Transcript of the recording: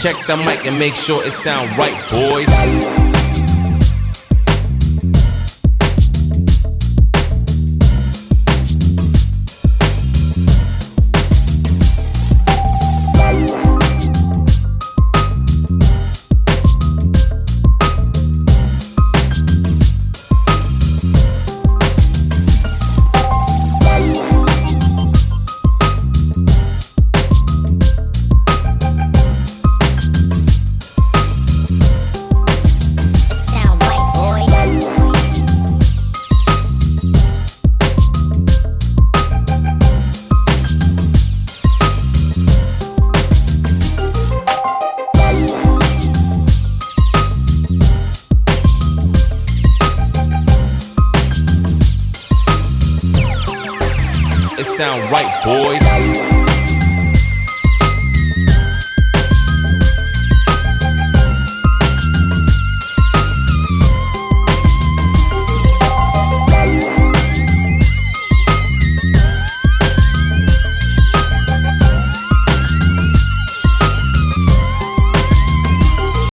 Check the mic and make sure it sound right, boys. It sound right, boys.